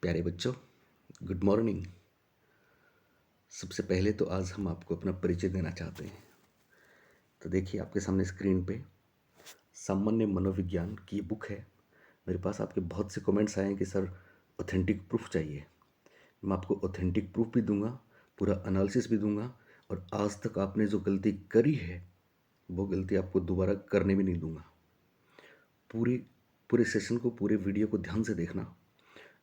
प्यारे बच्चों, good morning. सबसे पहले तो आज हम आपको अपना परिचय देना चाहते हैं। तो देखिए आपके सामने स्क्रीन पे सामान्य मनोविज्ञान की बुक है। मेरे पास आपके बहुत से कमेंट्स आए हैं कि सर ऑथेंटिक प्रूफ चाहिए। मैं आपको ऑथेंटिक प्रूफ भी दूंगा, पूरा एनालिसिस भी दूंगा, और आज तक आपने जो गलती करी है वो गलती आपको दोबारा करने भी नहीं दूंगा। पूरी पूरे सेशन को, पूरे वीडियो को ध्यान से देखना।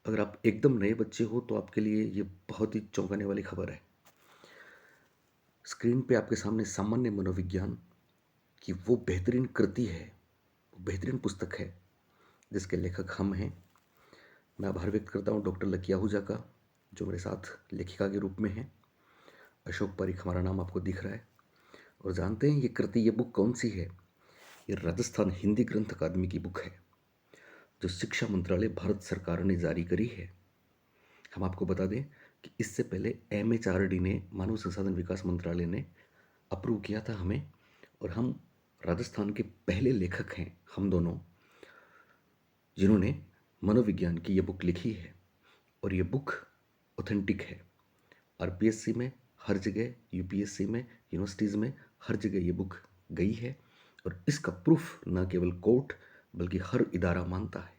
अगर आप एकदम नए बच्चे हो तो आपके लिए ये बहुत ही चौंकाने वाली खबर है। स्क्रीन पे आपके सामने सामान्य मनोविज्ञान की वो बेहतरीन कृति है, वो बेहतरीन पुस्तक है जिसके लेखक हम हैं। मैं आभार व्यक्त करता हूँ डॉक्टर लकी आहूजा का, जो मेरे साथ लेखिका के रूप में हैं। अशोक पारिक हमारा नाम आपको दिख रहा है। और जानते हैं ये कृति, ये बुक कौन सी है? ये राजस्थान हिंदी ग्रंथ अकादमी की बुक है, जो शिक्षा मंत्रालय भारत सरकार ने जारी करी है। हम आपको बता दें कि इससे पहले MHRD ने, मानव संसाधन विकास मंत्रालय ने अप्रूव किया था हमें, और हम राजस्थान के पहले लेखक हैं, हम दोनों, जिन्होंने मनोविज्ञान की ये बुक लिखी है। और ये बुक ऑथेंटिक है। RPSC में हर जगह, UPSC में, यूनिवर्सिटीज़ में हर जगह ये बुक गई है। और इसका प्रूफ न केवल कोर्ट बल्कि हर इदारा मानता है।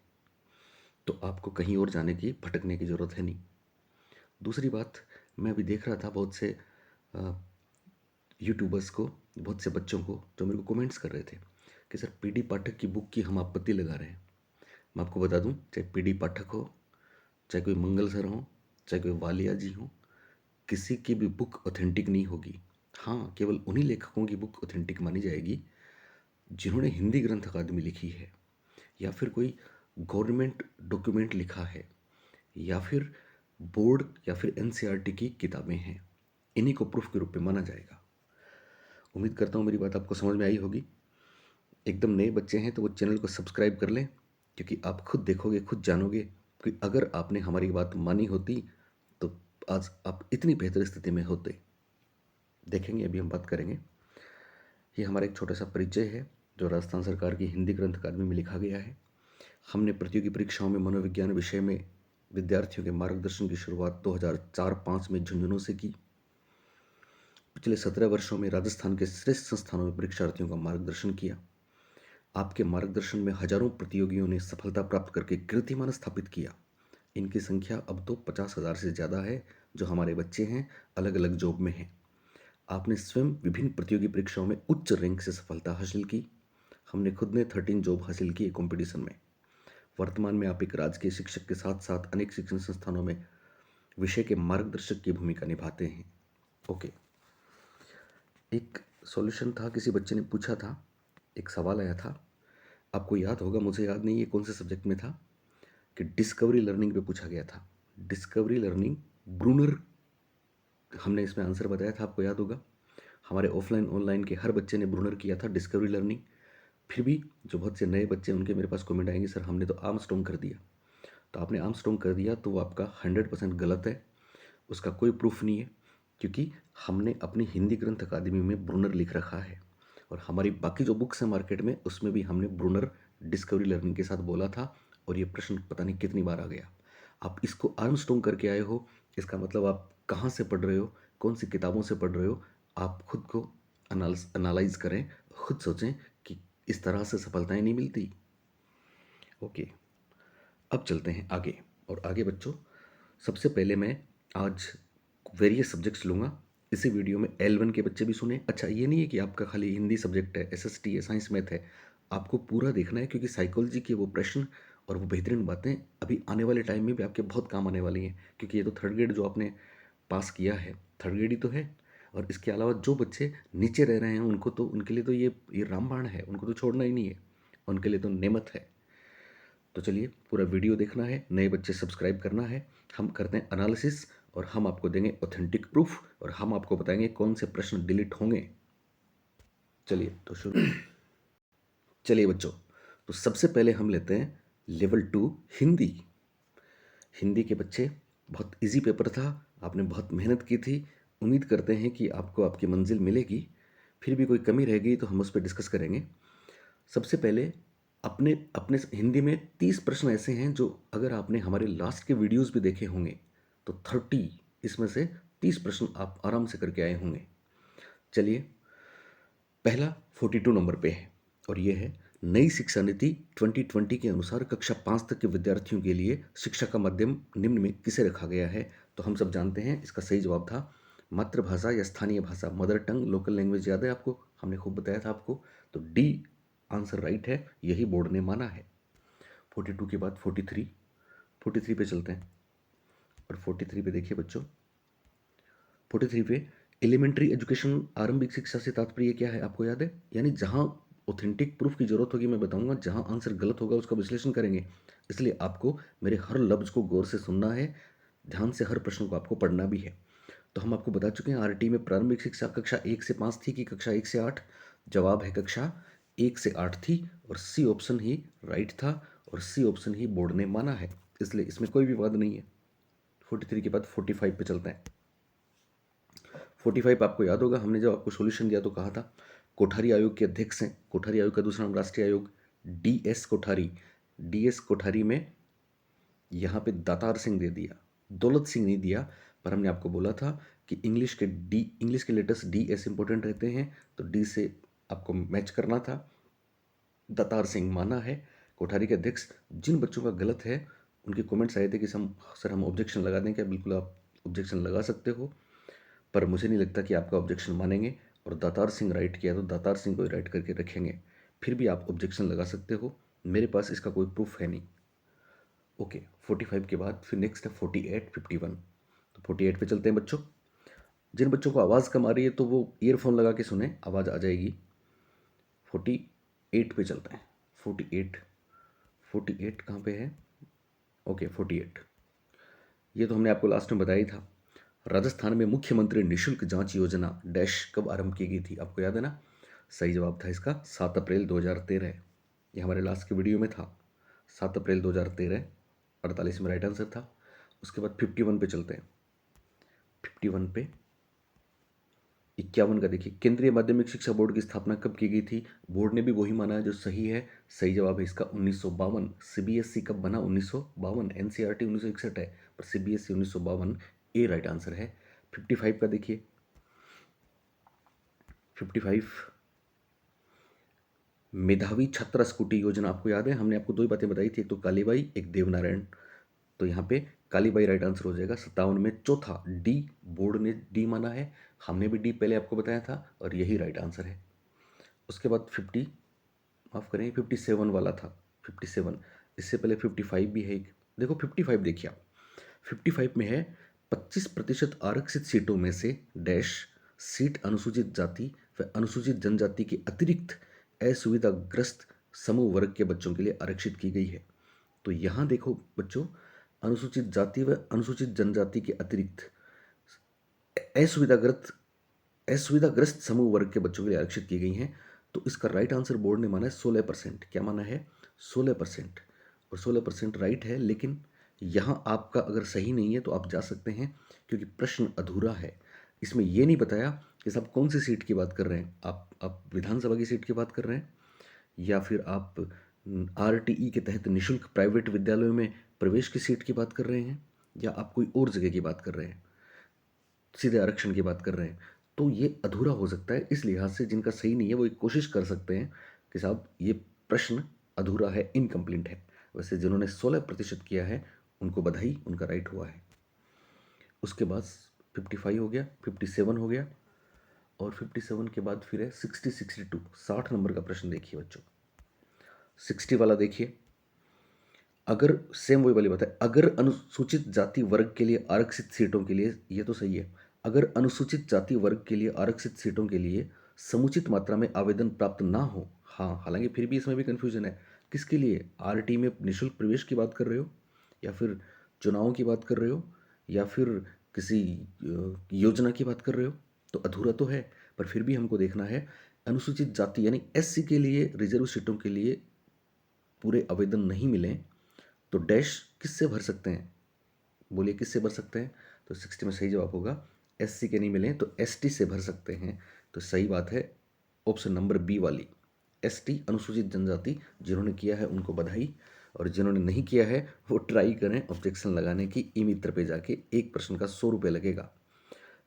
तो आपको कहीं और जाने की, भटकने की ज़रूरत है नहीं। दूसरी बात, मैं अभी देख रहा था बहुत से यूट्यूबर्स को, बहुत से बच्चों को जो मेरे को कमेंट्स कर रहे थे कि सर PD पाठक की बुक की हम आपत्ति लगा रहे हैं। मैं आपको बता दूं, चाहे PD पाठक हो, चाहे कोई मंगल सर हो, चाहे कोई वालिया जी हो, किसी की भी बुक ऑथेंटिक नहीं होगी। हाँ, केवल उन्हीं लेखकों की बुक ऑथेंटिक मानी जाएगी जिन्होंने हिंदी ग्रंथ अकादमी लिखी है, या फिर कोई गवर्नमेंट डॉक्यूमेंट लिखा है, या फिर बोर्ड या फिर NCERT की किताबें हैं। इन्हीं को प्रूफ के रूप में माना जाएगा। उम्मीद करता हूँ मेरी बात आपको समझ में आई होगी। एकदम नए बच्चे हैं तो वो चैनल को सब्सक्राइब कर लें, क्योंकि आप खुद देखोगे, खुद जानोगे कि अगर आपने हमारी बात मानी होती तो आज आप इतनी बेहतर स्थिति में होते। देखेंगे, अभी हम बात करेंगे। ये हमारा एक छोटा सा परिचय है जो राजस्थान सरकार की हिंदी ग्रंथ अकादमी में लिखा गया है। हमने प्रतियोगी परीक्षाओं में मनोविज्ञान विषय में विद्यार्थियों के मार्गदर्शन की शुरुआत 2004-05 में झुंझुनू से की। पिछले 17 वर्षों में राजस्थान के श्रेष्ठ संस्थानों में परीक्षार्थियों का मार्गदर्शन किया। आपके मार्गदर्शन में हजारों प्रतियोगियों ने सफलता प्राप्त करके कीर्तिमान स्थापित किया। इनकी संख्या अब तो 50,000 से ज़्यादा है, जो हमारे बच्चे हैं, अलग अलग जॉब में हैं। आपने स्वयं विभिन्न प्रतियोगी परीक्षाओं में उच्च रैंक से सफलता हासिल की। हमने खुद ने 13 जॉब हासिल की कंपटीशन में। वर्तमान में आप एक राजकीय शिक्षक के साथ साथ अनेक शिक्षण संस्थानों में विषय के मार्गदर्शक की भूमिका निभाते हैं। ओके, एक सॉल्यूशन था, किसी बच्चे ने पूछा था, एक सवाल आया था, आपको याद होगा, मुझे याद नहीं है कौन से सब्जेक्ट में था, कि डिस्कवरी लर्निंग पे पूछा गया था। डिस्कवरी लर्निंग, ब्रूनर, हमने इसमें आंसर बताया था, आपको याद होगा। हमारे ऑफलाइन ऑनलाइन के हर बच्चे ने ब्रूनर किया था, डिस्कवरी लर्निंग। फिर भी जो बहुत से नए बच्चे, उनके मेरे पास कमेंट आएंगे, सर हमने तो आर्मस्ट्रॉन्ग कर दिया। तो आपने आर्मस्ट्रॉन्ग कर दिया तो वो आपका 100% गलत है, उसका कोई प्रूफ नहीं है, क्योंकि हमने अपनी हिंदी ग्रंथ अकादमी में ब्रूनर लिख रखा है। और हमारी बाकी जो बुक्स हैं मार्केट में, उसमें भी हमने ब्रूनर डिस्कवरी लर्निंग के साथ बोला था। और ये प्रश्न पता नहीं कितनी बार आ गया। आप इसको आर्मस्ट्रॉन्ग करके आए हो, इसका मतलब आप कहाँ से पढ़ रहे हो, कौन सी किताबों से पढ़ रहे हो। आप खुद को एनालाइज करें, खुद सोचें कि इस तरह से सफलताएं नहीं मिलती। ओके, अब चलते हैं आगे। और आगे बच्चों, सबसे पहले मैं आज वेरियस सब्जेक्ट्स लूँगा। इसी वीडियो में L1 के बच्चे भी सुने। अच्छा, ये नहीं है कि आपका खाली हिंदी सब्जेक्ट है, SST है, साइंस मैथ है, आपको पूरा देखना है, क्योंकि साइकोलॉजी के वो प्रश्न और वो बेहतरीन बातें अभी आने वाले टाइम में भी आपके बहुत काम आने वाली हैं। क्योंकि ये तो थर्ड ग्रेड जो आपने पास किया है, थर्ड ग्रेड ही तो है। और इसके अलावा जो बच्चे नीचे रह रहे हैं, उनको तो, उनके लिए तो ये रामबाण है, उनको तो छोड़ना ही नहीं है, उनके लिए तो नेमत है। तो चलिए, पूरा वीडियो देखना है, नए बच्चे सब्सक्राइब करना है। हम करते हैं एनालिसिस, और हम आपको देंगे ऑथेंटिक प्रूफ, और हम आपको बताएंगे कौन से प्रश्न डिलीट होंगे। चलिए तो शुरू। चलिए बच्चों, तो सबसे पहले हम लेते हैं लेवल 2 हिंदी। हिंदी के बच्चे, बहुत इजी पेपर था, आपने बहुत मेहनत की थी। उम्मीद करते हैं कि आपको आपकी मंजिल मिलेगी। फिर भी कोई कमी रह गई तो हम उस पर डिस्कस करेंगे। सबसे पहले अपने अपने हिंदी में 30 प्रश्न ऐसे हैं जो अगर आपने हमारे लास्ट के वीडियोस भी देखे होंगे तो 30 इसमें से 30 प्रश्न आप आराम से करके आए होंगे। चलिए, पहला 42 नंबर पे है और ये है नई शिक्षा नीति 2020 के अनुसार कक्षा 5 तक के विद्यार्थियों के लिए शिक्षा का माध्यम निम्न में किसे रखा गया है। तो हम सब जानते हैं इसका सही जवाब था मातृभाषा या स्थानीय भाषा, मदर टंग, लोकल लैंग्वेज। याद है आपको, हमने खूब बताया था आपको। तो डी आंसर राइट है, यही बोर्ड ने माना है। 42 के बाद 43 पे चलते हैं और 43 पे देखिए बच्चों, 43 पे एलिमेंट्री एजुकेशन, आरंभिक शिक्षा से तात्पर्य क्या है आपको याद है? यानी जहां ऑथेंटिक प्रूफ की जरूरत होगी मैं बताऊंगा, जहां आंसर गलत होगा उसका विश्लेषण करेंगे। इसलिए आपको मेरे हर लफ्ज को गौर से सुनना है, ध्यान से हर प्रश्न को आपको पढ़ना भी है। तो हम आपको बता चुके हैं आरटी में प्रारंभिक शिक्षा कक्षा 1 से 5 थी कि कक्षा 1 से 8। जवाब है कक्षा 1 से 8 थी और सी ऑप्शन ही राइट था और सी ऑप्शन ही बोर्ड ने माना है, इसलिए इसमें कोई विवाद नहीं है। 43 के बाद 45 पे चलते हैं। 45 आपको याद होगा, हमने जब आपको सॉल्यूशन दिया तो कहा था कोठारी आयोग के अध्यक्ष हैं। कोठारी आयोग का दूसरा नाम राष्ट्रीय आयोग, डीएस कोठारी। डीएस कोठारी में यहाँ पे दातार सिंह दे दिया, दौलत सिंह नहीं दिया। पर हमने आपको बोला था कि इंग्लिश के लेटर्स डी एस इंपॉर्टेंट रहते हैं, तो डी से आपको मैच करना था। दातार सिंह माना है कोठारी के अध्यक्ष। जिन बच्चों का गलत है उनके कमेंट्स आए थे कि हम ऑब्जेक्शन लगा दें क्या? बिल्कुल आप ऑब्जेक्शन लगा सकते हो, पर मुझे नहीं लगता कि आपका ऑब्जेक्शन मानेंगे। और दातार सिंह राइट किया तो दातार सिंह को राइट करके रखेंगे। फिर भी आप ऑब्जेक्शन लगा सकते हो, मेरे पास इसका कोई प्रूफ है नहीं। ओके, 45 के बाद फिर नेक्स्ट है 48, 51। तो 48 पे चलते हैं बच्चों। जिन बच्चों को आवाज़ कम आ रही है तो वो ईयरफोन लगा के सुने, आवाज़ आ जाएगी। 48 पे चलते हैं। 48 कहाँ पे है? ओके 48, ये तो हमने आपको लास्ट में बताया ही था। राजस्थान में मुख्यमंत्री निशुल्क जांच योजना डैश कब आरंभ की गई थी आपको याद है ना? सही जवाब था इसका 7 अप्रैल 2013। ये हमारे लास्ट के वीडियो में था, 7 अप्रैल 2013, 48 में राइट आंसर था। उसके बाद 51 पे चलते हैं। 51 पे 51 का देखिए, केंद्रीय माध्यमिक शिक्षा बोर्ड की स्थापना कब की गई थी? बोर्ड ने भी वही माना है जो सही है। सही जवाब है इसका 1952। सीबीएसई कब बना? 1952। एनसीईआरटी 1961 है, पर सीबीएसई 1952 ए राइट आंसर है। 55 का देखिए, 55 मेधावी छात्रा स्कूटी योजना आपको याद है, हमने आपको दो ही बातें बताई थी, एक तो कालीबाई, एक देवनारायण। तो यहाँ पे कालीबाई राइट आंसर हो जाएगा 57 में। चौथा डी, बोर्ड ने डी माना है, हमने भी डी पहले आपको बताया था और यही राइट आंसर है। उसके बाद 50, माफ़ करें 57 वाला था, 57। इससे पहले 55 भी है एक। देखो 55 देखिए आप, 55 में है 25% आरक्षित सीटों में से डैश सीट अनुसूचित जाति व अनुसूचित जनजाति के अतिरिक्त असुविधाग्रस्त समूह वर्ग के बच्चों के लिए आरक्षित की गई है। तो यहाँ देखो बच्चों, अनुसूचित जाति व अनुसूचित जनजाति के अतिरिक्त असुविधाग्रस्त असुविधाग्रस्त समूह वर्ग के बच्चों के लिए आरक्षित की गई हैं। तो इसका राइट आंसर बोर्ड ने माना है 16%। क्या माना है? 16%। और 16% राइट है, लेकिन यहाँ आपका अगर सही नहीं है तो आप जा सकते हैं, क्योंकि प्रश्न अधूरा है। इसमें यह नहीं बताया कि साहब कौन सी सीट की बात कर रहे हैं आप विधानसभा की सीट की बात कर रहे हैं, या फिर आप आरटीई के तहत निशुल्क प्राइवेट विद्यालयों में प्रवेश की सीट की बात कर रहे हैं, या आप कोई और जगह की बात कर रहे हैं, सीधे आरक्षण की बात कर रहे हैं। तो ये अधूरा हो सकता है। इस लिहाज से जिनका सही नहीं है वो एक कोशिश कर सकते हैं कि साहब ये प्रश्न अधूरा है, इनकम्प्लीट है। वैसे जिन्होंने 16% किया है उनको बधाई, उनका राइट हुआ है। उसके बाद 55 हो गया, 57 हो गया, और 57 के बाद फिर है 60, 62, 60 नंबर का प्रश्न देखिए बच्चों। 60 वाला देखिए, अगर सेम वही वाली बात है, अगर अनुसूचित जाति वर्ग के लिए आरक्षित सीटों के लिए, ये तो सही है, अगर अनुसूचित जाति वर्ग के लिए आरक्षित सीटों के लिए समुचित मात्रा में आवेदन प्राप्त ना हो, हाँ, हालांकि फिर भी इसमें भी कन्फ्यूजन है, किसके लिए? आरटी में निःशुल्क प्रवेश की बात कर रहे हो, या फिर चुनावों की बात कर रहे हो, या फिर किसी योजना की बात कर रहे हो? तो अधूरा तो है, पर फिर भी हमको देखना है अनुसूचित जाति यानी एससी के लिए रिजर्व सीटों के लिए पूरे आवेदन नहीं मिले तो डैश किससे भर सकते हैं? बोलिए किससे भर सकते हैं? तो 60 में सही जवाब होगा SC के नहीं मिले तो ST से भर सकते हैं। तो सही बात है ऑप्शन नंबर बी वाली, ST अनुसूचित जनजाति जिन्होंने किया है उनको बधाई, और जिन्होंने नहीं किया है वो ट्राई करें ऑब्जेक्शन लगाने की। ई मित्र पे जाके एक प्रश्न का 100 रुपये लगेगा।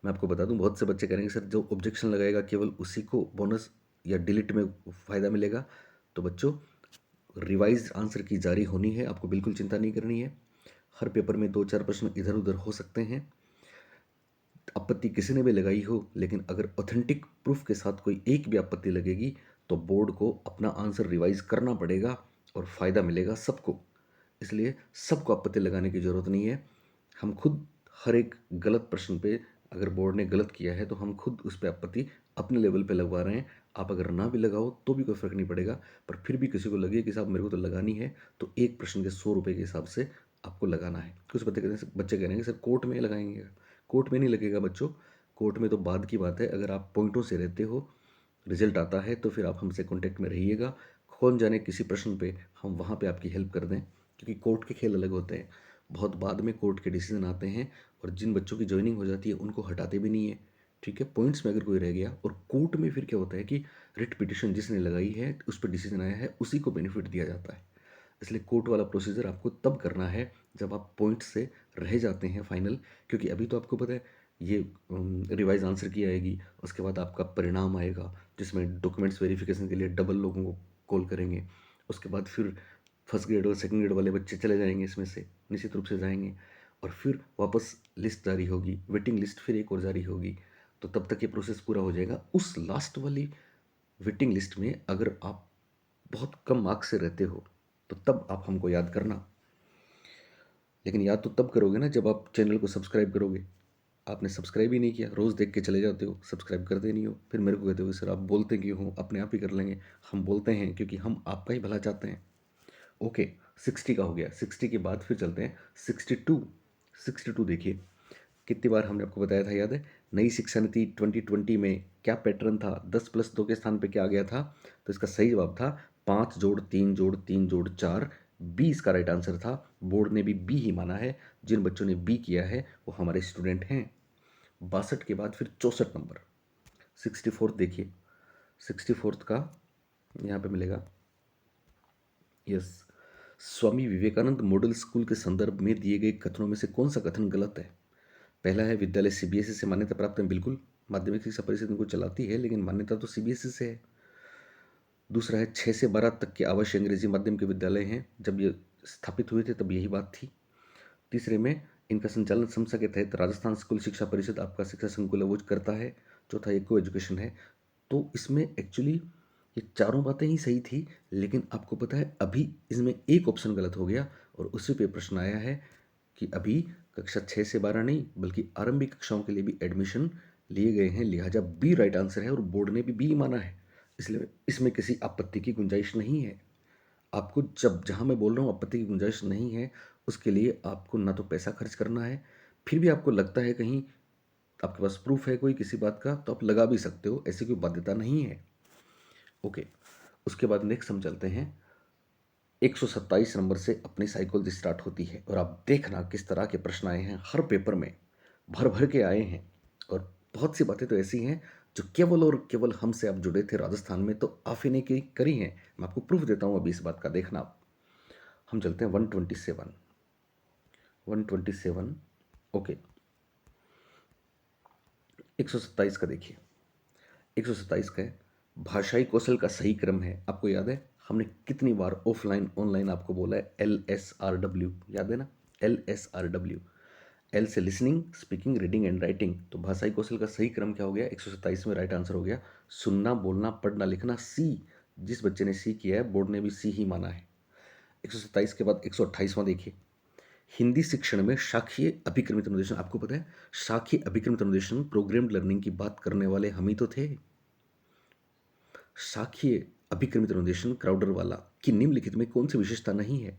मैं आपको बता दूं, बहुत से बच्चे करेंगे सर जो ऑब्जेक्शन लगाएगा केवल उसी को बोनस या डिलीट में फ़ायदा मिलेगा। तो बच्चों, रिवाइज आंसर की जारी होनी है, आपको बिल्कुल चिंता नहीं करनी है। हर पेपर में 2-4 प्रश्न इधर उधर हो सकते हैं। आपत्ति किसी ने भी लगाई हो, लेकिन अगर ऑथेंटिक प्रूफ के साथ कोई एक भी आपत्ति लगेगी तो बोर्ड को अपना आंसर रिवाइज करना पड़ेगा और फ़ायदा मिलेगा सबको। इसलिए सबको आपत्ति लगाने की ज़रूरत नहीं है। हम खुद हर एक गलत प्रश्न पे, अगर बोर्ड ने गलत किया है तो हम खुद उस पर आपत्ति अपने लेवल पे लगवा रहे हैं। आप अगर ना भी लगाओ तो भी कोई फ़र्क नहीं पड़ेगा, पर फिर भी किसी को लगे कि साहब मेरे को तो लगानी है, तो एक प्रश्न के 100 रुपये के हिसाब से आपको लगाना है। कुछ बच्चे कह रहे हैं सर कोर्ट में लगाएंगे। कोर्ट में नहीं लगेगा बच्चों, कोर्ट में तो बाद की बात है। अगर आप पॉइंटों से रहते हो, रिजल्ट आता है, तो फिर आप हमसे कांटेक्ट में रहिएगा। कौन जाने किसी प्रश्न पे हम वहाँ पे आपकी हेल्प कर दें, क्योंकि कोर्ट के खेल अलग होते हैं। बहुत बाद में कोर्ट के डिसीजन आते हैं, और जिन बच्चों की ज्वाइनिंग हो जाती है उनको हटाते भी नहीं है। ठीक है, पॉइंट्स में अगर कोई रह गया, और कोर्ट में फिर क्या होता है कि रिट पिटिशन जिसने लगाई है उस पर डिसीजन आया है उसी को बेनिफिट दिया जाता है। इसलिए कोर्ट वाला प्रोसीजर आपको तब करना है जब आप पॉइंट से रह जाते हैं फाइनल। क्योंकि अभी तो आपको पता है ये रिवाइज आंसर की आएगी, उसके बाद आपका परिणाम आएगा जिसमें डॉक्यूमेंट्स वेरिफिकेशन के लिए डबल लोगों को कॉल करेंगे। उसके बाद फिर फर्स्ट ग्रेड और सेकंड ग्रेड वाले बच्चे चले जाएंगे, इसमें से निश्चित रूप से जाएंगे, और फिर वापस लिस्ट जारी होगी, वेटिंग लिस्ट फिर एक और जारी होगी। तो तब तक ये प्रोसेस पूरा हो जाएगा। उस लास्ट वाली वेटिंग लिस्ट में अगर आप बहुत कम मार्क्स से रहते हो तो तब आप हमको याद करना। लेकिन याद तो तब करोगे ना जब आप चैनल को सब्सक्राइब करोगे। आपने सब्सक्राइब ही नहीं किया, रोज़ देख के चले जाते हो, सब्सक्राइब करते नहीं हो, फिर मेरे को कहते हो सर आप बोलते क्यों हो, अपने आप ही कर लेंगे। हम बोलते हैं क्योंकि हम आपका ही भला चाहते हैं। ओके, 60 का हो गया। 60 के बाद फिर चलते हैं 62। 62 देखिए, कितनी बार हमने आपको बताया था, याद है? नई शिक्षा नीति 2020 में क्या पैटर्न था, 10+2 के स्थान पे क्या आ गया था? तो इसका सही जवाब था 5 जोड़ 3 जोड़ 3 जोड़ 4। बी इसका राइट आंसर था। बोर्ड ने भी बी ही माना है। जिन बच्चों ने बी किया है वो हमारे स्टूडेंट हैं। 62 के बाद फिर 64 नंबर, 64 देखिए। 64 का यहाँ पे मिलेगा, yes, Swami Vivekananda model school के संदर्भ में दिए गए कथनों में से कौन सा कथन गलत है? पहला है विद्यालय सीबीएसई से मान्यता प्राप्त है। बिल्कुल, माध्यमिक शिक्षा परिषद इनको चलाती है, लेकिन मान्यता तो सीबीएसई से है। दूसरा है 6 से 12 तक के आवासीय अंग्रेजी माध्यम के विद्यालय हैं, जब ये स्थापित हुए थे तब यही बात थी। तीसरे में इनका संचालन समसा के तहत राजस्थान स्कूल शिक्षा परिषद आपका शिक्षा संकुल है वो करता है। चौथा एक को एजुकेशन है। तो इसमें एक्चुअली ये चारों बातें ही सही थी, लेकिन आपको पता है अभी इसमें एक ऑप्शन गलत हो गया, और उसी पे प्रश्न आया है कि अभी कक्षा 6 से 12 नहीं बल्कि आरंभिक कक्षाओं के लिए भी एडमिशन लिए गए हैं, लिहाजा बी राइट आंसर है, और बोर्ड ने भी बी माना है। इसलिए इसमें किसी आपत्ति की गुंजाइश नहीं है। आपको जब जहाँ मैं बोल रहा हूँ आपत्ति की गुंजाइश नहीं है, उसके लिए आपको ना तो पैसा खर्च करना है, फिर भी आपको लगता है कहीं आपके पास प्रूफ है कोई किसी बात का तो आप लगा भी सकते हो, ऐसी कोई बाध्यता नहीं है। ओके, उसके बाद नेक्स्ट हम चलते हैं 127 नंबर से अपनी साइकोलॉजी स्टार्ट होती है, और आप देखना किस तरह के प्रश्न आए हैं हर पेपर में, भर भर के आए हैं। और बहुत सी बातें तो ऐसी हैं जो केवल और केवल हमसे आप जुड़े थे राजस्थान में तो आप ही ने की करी हैं। मैं आपको प्रूफ देता हूँ अभी इस बात का, देखना आप। हम चलते हैं 127। 127, ओके। 127 का देखिए, 127 का है भाषाई कौशल का सही क्रम है। आपको याद है हमने कितनी बार ऑफलाइन ऑनलाइन आपको बोला है LSRW, याद है ना? LSRW, एल से listening, speaking, reading and writing. तो भाषाई कौशल का सही क्रम क्या हो गया? 127 में राइट आंसर हो गया सुनना, बोलना, पढ़ना, लिखना, सी। जिस बच्चे ने सी किया है बोर्ड ने भी सी ही माना है। 127 के बाद 128वां देखिए, हिंदी शिक्षण में शाखीय अभिक्रमित अनुदेशन। आपको पता है शाखीय अभिक्रमित अनुदेशन प्रोग्राम्ड लर्निंग की बात करने वाले हम ही तो थे। शाखीय अभिक्रमित अनुदेशन क्राउडर वाला कि निम्नलिखित में कौन सी विशेषता नहीं है?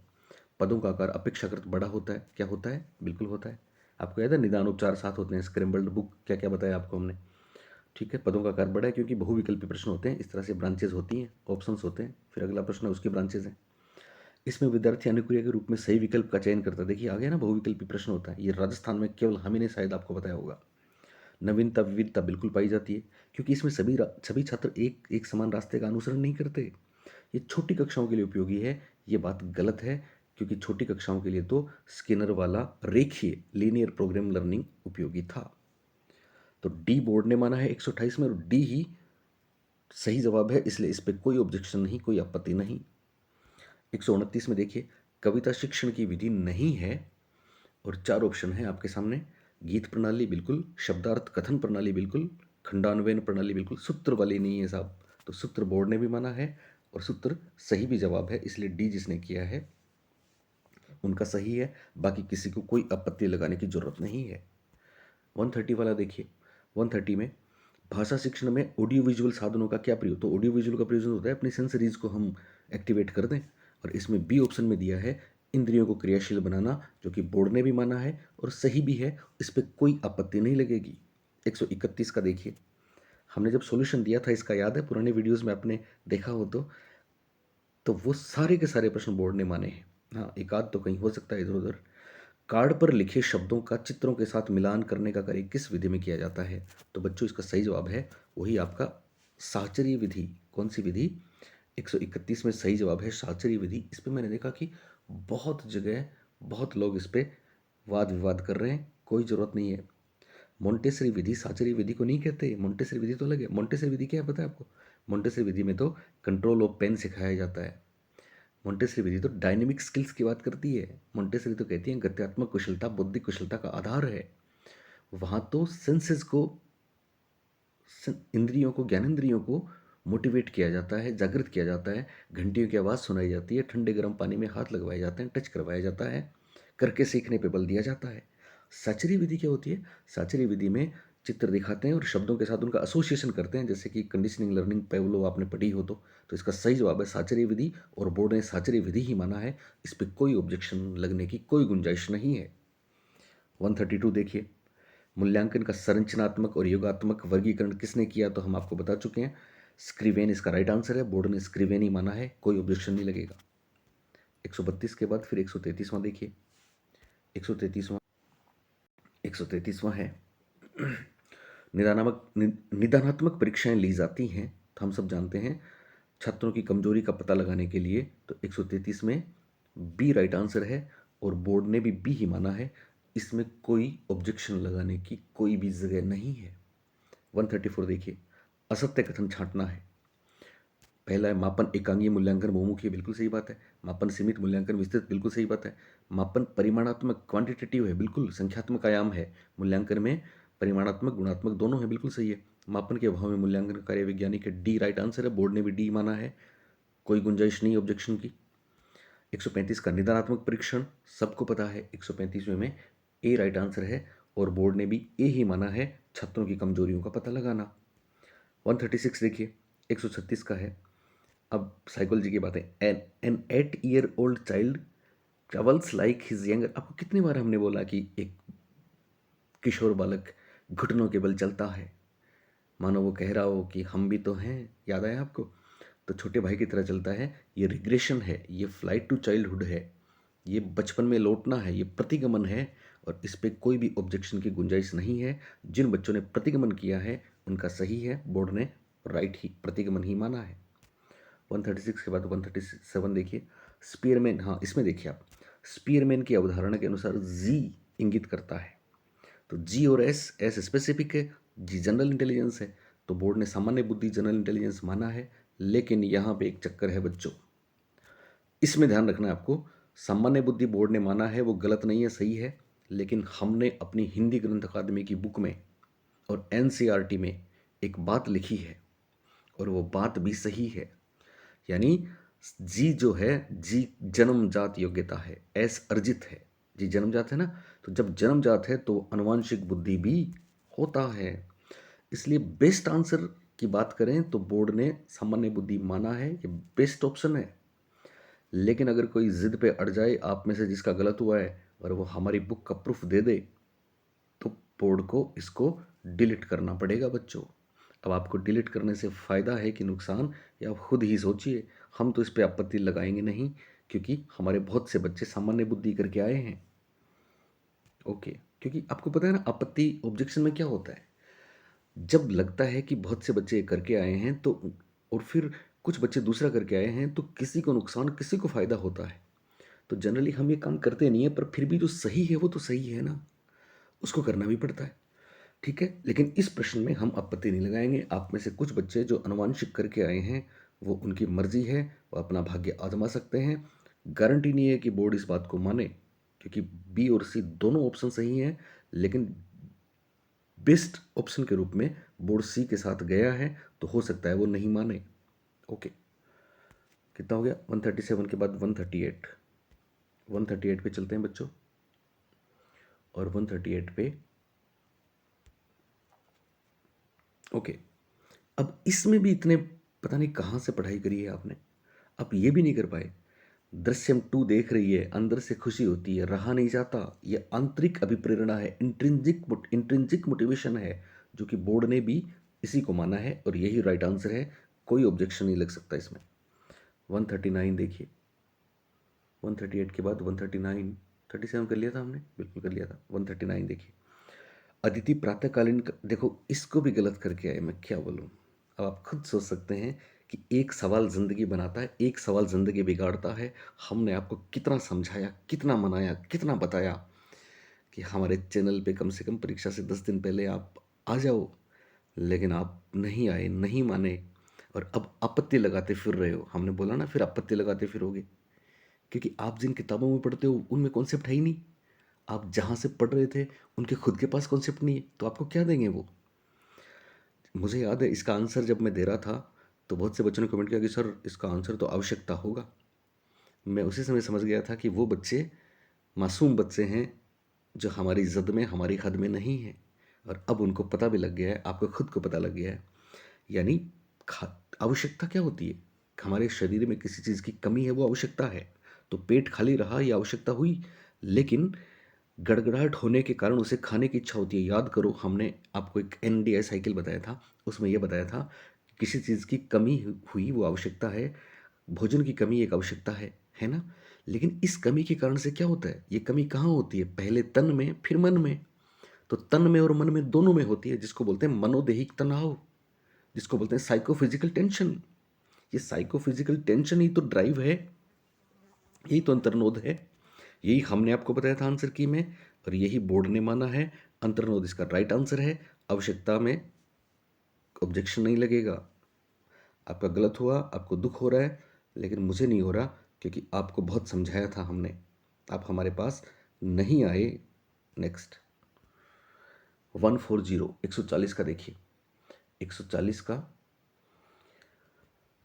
पदों का आकार अपेक्षाकृत बड़ा होता है। क्या होता है? बिल्कुल होता है। आपको याद है निदान उपचार 7 होते हैं, स्क्रैम्बल्ड बुक क्या क्या बताया आपको हमने? ठीक है, पदों का आकार बड़ा है क्योंकि बहुविकल्पी प्रश्न होते हैं, इस तरह से ब्रांचेज होती हैं, ऑप्शंस होते हैं, फिर अगला प्रश्न है उसकी ब्रांचेज हैं। इसमें विद्यार्थी अनुक्रिया के रूप में सही विकल्प का चयन करता है। देखिए आ गया ना, बहुविकल्पी प्रश्न होता है। ये राजस्थान में केवल हम ही ने शायद आपको बताया होगा। नवीनता विविधता बिल्कुल पाई जाती है क्योंकि इसमें सभी छात्र एक एक समान रास्ते का अनुसरण नहीं करते। ये छोटी कक्षाओं के लिए उपयोगी है, ये बात गलत है, क्योंकि छोटी कक्षाओं के लिए तो स्किनर वाला रेखीय लीनियर प्रोग्राम लर्निंग उपयोगी था। तो डी बोर्ड ने माना है 128 में, और डी ही सही जवाब है, इसलिए इस पर कोई ऑब्जेक्शन नहीं, कोई आपत्ति नहीं। 129 में देखिए, कविता शिक्षण की विधि नहीं है, और 4 ऑप्शन है आपके सामने। गीत प्रणाली बिल्कुल, शब्दार्थ कथन प्रणाली बिल्कुल, खंडान्वयन प्रणाली बिल्कुल, सूत्र वाली नहीं है साहब। तो सूत्र बोर्ड ने भी माना है, और सूत्र सही भी जवाब है, इसलिए डी जिसने किया है उनका सही है। बाकी किसी को कोई आपत्ति लगाने की जरूरत नहीं है। 130 वाला देखिए, 130 में भाषा शिक्षण में ऑडियो विजुअल साधनों का क्या प्रयोग, तो ऑडियो विजुअल का प्रयोजन होता है अपनी सेंसरीज को हम एक्टिवेट कर दें, और इसमें बी ऑप्शन में दिया है इंद्रियों को क्रियाशील बनाना, जो कि बोर्ड ने भी माना है और सही भी है, इस पर कोई आपत्ति नहीं लगेगी। 131 का देखिए, हमने जब सॉल्यूशन दिया था, इसका याद है, पुराने वीडियोस में आपने देखा हो तो वो सारे के सारे प्रश्न बोर्ड ने माने हैं। हाँ, एक आध तो कहीं हो सकता है इधर उधर। कार्ड पर लिखे शब्दों का चित्रों के साथ मिलान करने का कार्य किस विधि में किया जाता है, तो बच्चों इसका सही जवाब है वही आपका साहचर्य विधि। कौन सी विधि? 131 में सही जवाब है साहचर्य विधि। इस पे मैंने देखा कि बहुत जगह बहुत लोग इस पे वाद विवाद कर रहे हैं, कोई ज़रूरत नहीं है। मोंटेसरी विधि साहचर्य विधि को नहीं कहते, मोंटेसरी विधि तो अलग है। मोंटेसरी विधि क्या है पता है आपको? मोंटेसरी विधि में तो कंट्रोल ऑफ पेन सिखाया जाता है। मोंटेसरी विधि तो डायनेमिक स्किल्स की बात करती है। मोंटेसरी तो कहती है गत्यात्मक कुशलता बुद्धि कुशलता का आधार है। वहाँ तो सेंसेस को, इंद्रियों को, ज्ञानेंद्रियों को मोटिवेट किया जाता है, जागृत किया जाता है, घंटियों की आवाज़ सुनाई जाती है, ठंडे गर्म पानी में हाथ लगवाए जाते हैं, टच करवाया जाता है, करके सीखने पे बल दिया जाता है। साचरी विधि क्या होती है? साचरी विधि में चित्र दिखाते हैं और शब्दों के साथ उनका एसोसिएशन करते हैं, जैसे कि कंडीशनिंग लर्निंग पेवलो आपने पढ़ी हो तो इसका सही जवाब है साचरी विधि, और बोर्ड ने साचरी विधि ही माना है। इस पर कोई ऑब्जेक्शन लगने की कोई गुंजाइश नहीं है। 132 देखिए, मूल्यांकन का संरचनात्मक और योगात्मक वर्गीकरण किसने किया, तो हम आपको बता चुके हैं, स्क्रीवेन इसका राइट आंसर है, बोर्ड ने स्क्रीवेन ही माना है, कोई ऑब्जेक्शन नहीं लगेगा। 132 के बाद फिर 133वां देखिए, 133वां 133वां है, निदानात्मक परीक्षाएं ली जाती हैं, तो हम सब जानते हैं छात्रों की कमजोरी का पता लगाने के लिए, तो 133 में बी राइट आंसर है, और बोर्ड ने भी बी ही माना है, इसमें कोई ऑब्जेक्शन लगाने की कोई भी जगह नहीं है। 134 देखिए, असत्य कथन छांटना है। पहला है मापन एकांगी मूल्यांकन बहुमुखी, बिल्कुल सही बात है। मापन सीमित मूल्यांकन विस्तृत, बिल्कुल सही बात है। मापन परिमाणात्मक क्वांटिटेटिव है, बिल्कुल संख्यात्मक आयाम है। मूल्यांकन में परिमाणात्मक गुणात्मक दोनों है, बिल्कुल सही है। मापन के अभाव में मूल्यांकन कार्य वैज्ञानिक है, डी राइट आंसर है, बोर्ड ने भी डी माना है, कोई गुंजाइश नहीं ऑब्जेक्शन की। 135 का निदानात्मक परीक्षण सबको पता है, 135वें में ए राइट आंसर है, और बोर्ड ने भी ए ही माना है, छात्रों की कमजोरियों का पता लगाना। 136 देखिए, 136 का है, अब साइकोलॉजी की बातें। An 8 year old child travels like his younger, आपको कितनी बार हमने बोला कि एक किशोर बालक घुटनों के बल चलता है, मानो वो कह रहा हो कि हम भी तो हैं, याद आया आपको? तो छोटे भाई की तरह चलता है, ये रिग्रेशन है, ये फ्लाइट टू चाइल्डहुड है, ये बचपन में लौटना है, ये प्रतिगमन है, और इस पे कोई भी ऑब्जेक्शन की गुंजाइश नहीं है। जिन बच्चों ने प्रतिगमन किया है उनका सही है, बोर्ड ने राइट ही प्रतिगमन ही माना है। 136 के बाद 137 देखिए, स्पीयरमैन, हाँ इसमें देखिए आप, स्पीयरमैन की अवधारणा के अनुसार जी इंगित करता है, तो जी और एस, एस स्पेसिफिक है, जी जनरल इंटेलिजेंस है, तो बोर्ड ने सामान्य बुद्धि जनरल इंटेलिजेंस माना है। लेकिन यहाँ पे एक चक्कर है बच्चों, इसमें ध्यान रखना है आपको, सामान्य बुद्धि बोर्ड ने माना है वो गलत नहीं है, सही है, लेकिन हमने अपनी हिंदी ग्रंथ अकादमी की बुक में और एनसीईआरटी में एक बात लिखी है, और वो बात भी सही है। यानी जी जो है, जी जन्मजात योग्यता है, एस अर्जित है। जी जन्मजात है ना, तो जब जन्मजात है तो अनुवांशिक बुद्धि भी होता है। इसलिए बेस्ट आंसर की बात करें तो बोर्ड ने सामान्य बुद्धि माना है, ये बेस्ट ऑप्शन है। लेकिन अगर कोई जिद पे अड़ जाए आप में से जिसका गलत हुआ है, और वो हमारी बुक का प्रूफ दे दे, तो बोर्ड को इसको डिलीट करना पड़ेगा बच्चों। अब आपको डिलीट करने से फ़ायदा है कि नुकसान, या आप खुद ही सोचिए। हम तो इस पे आपत्ति लगाएंगे नहीं, क्योंकि हमारे बहुत से बच्चे सामान्य बुद्धि करके आए हैं। ओके, क्योंकि आपको पता है ना, आपत्ति ऑब्जेक्शन में क्या होता है, जब लगता है कि बहुत से बच्चे करके आए हैं तो, और फिर कुछ बच्चे दूसरा करके आए हैं, तो किसी को नुकसान, किसी को फ़ायदा होता है। तो जनरली हम ये काम करते नहीं है, पर फिर भी जो सही है वो तो सही है ना, उसको करना भी पड़ता है। ठीक है, लेकिन इस प्रश्न में हम आपत्ति नहीं लगाएंगे। आप में से कुछ बच्चे जो अनुवांशिक करके आए हैं, वो उनकी मर्जी है, वो अपना भाग्य आजमा सकते हैं। गारंटी नहीं है कि बोर्ड इस बात को माने, क्योंकि बी और सी दोनों ऑप्शन सही हैं, लेकिन बेस्ट ऑप्शन के रूप में बोर्ड सी के साथ गया है, तो हो सकता है वो नहीं माने। ओके, कितना हो गया? 137 के बाद 138, 138 पे चलते हैं बच्चों। और 138 पे ओके, अब इसमें भी इतने पता नहीं कहाँ से पढ़ाई करी है आपने, आप ये भी नहीं कर पाए। दृश्यम 2 देख रही है, अंदर से खुशी होती है, रहा नहीं जाता। ये आंतरिक अभिप्रेरणा है, इंट्रिंसिक मोटिवेशन है, जो कि बोर्ड ने भी इसी को माना है, और यही राइट आंसर है। कोई ऑब्जेक्शन नहीं लग सकता इसमें। 139 देखिए, 138 के बाद 139, 37 कर लिया था हमने, बिल्कुल कर लिया था। 139 देखिए, अदिति प्रातःकालीन देखो, इसको भी गलत करके आए, मैं क्या बोलूँ। अब आप खुद सोच सकते हैं कि एक सवाल ज़िंदगी बनाता है, एक सवाल ज़िंदगी बिगाड़ता है। हमने आपको कितना समझाया, कितना मनाया, कितना बताया कि हमारे चैनल पे कम से कम परीक्षा से 10 दिन पहले आप आ जाओ, लेकिन आप नहीं आए, नहीं माने, और अब आपत्ति लगाते फिर रहे हो। हमने बोला ना, फिर आपत्ति लगाते फिरोगे, क्योंकि आप जिन किताबों में पढ़ते हो उनमें कॉन्सेप्ट है ही नहीं। आप जहाँ से पढ़ रहे थे उनके खुद के पास कॉन्सेप्ट नहीं है, तो आपको क्या देंगे वो। मुझे याद है इसका आंसर जब मैं दे रहा था, तो बहुत से बच्चों ने कमेंट किया कि सर इसका आंसर तो आवश्यकता होगा। मैं उसी समय समझ गया था कि वो बच्चे मासूम बच्चे हैं, जो हमारी ज़द में, हमारी हद में नहीं है, और अब उनको पता भी लग गया है, आपको खुद को पता लग गया है। यानी आवश्यकता क्या होती है? हमारे शरीर में किसी चीज़ की कमी है, वो आवश्यकता है। तो पेट खाली रहा, ये आवश्यकता हुई, लेकिन गड़गड़ाहट होने के कारण उसे खाने की इच्छा होती है। याद करो, हमने आपको एक NDI साइकिल बताया था, उसमें यह बताया था किसी चीज़ की कमी हुई, वो आवश्यकता है। भोजन की कमी एक आवश्यकता है ना। लेकिन इस कमी के कारण से क्या होता है? ये कमी कहाँ होती है? पहले तन में, फिर मन में। तो तन में और मन में, दोनों में होती है, जिसको बोलते हैं मनोदेहिक तनाव, जिसको बोलते हैं साइकोफिजिकल टेंशन। ये साइकोफिजिकल टेंशन ही तो ड्राइव है, यही तो अंतर्नोद है। यही हमने आपको बताया था आंसर की में, और यही बोर्ड ने माना है। अंतर्नोद इसका राइट आंसर है। आवश्यकता में ऑब्जेक्शन नहीं लगेगा। आपका गलत हुआ, आपको दुख हो रहा है, लेकिन मुझे नहीं हो रहा, क्योंकि आपको बहुत समझाया था हमने, आप हमारे पास नहीं आए। नेक्स्ट 140, 140 का देखिए, 140 का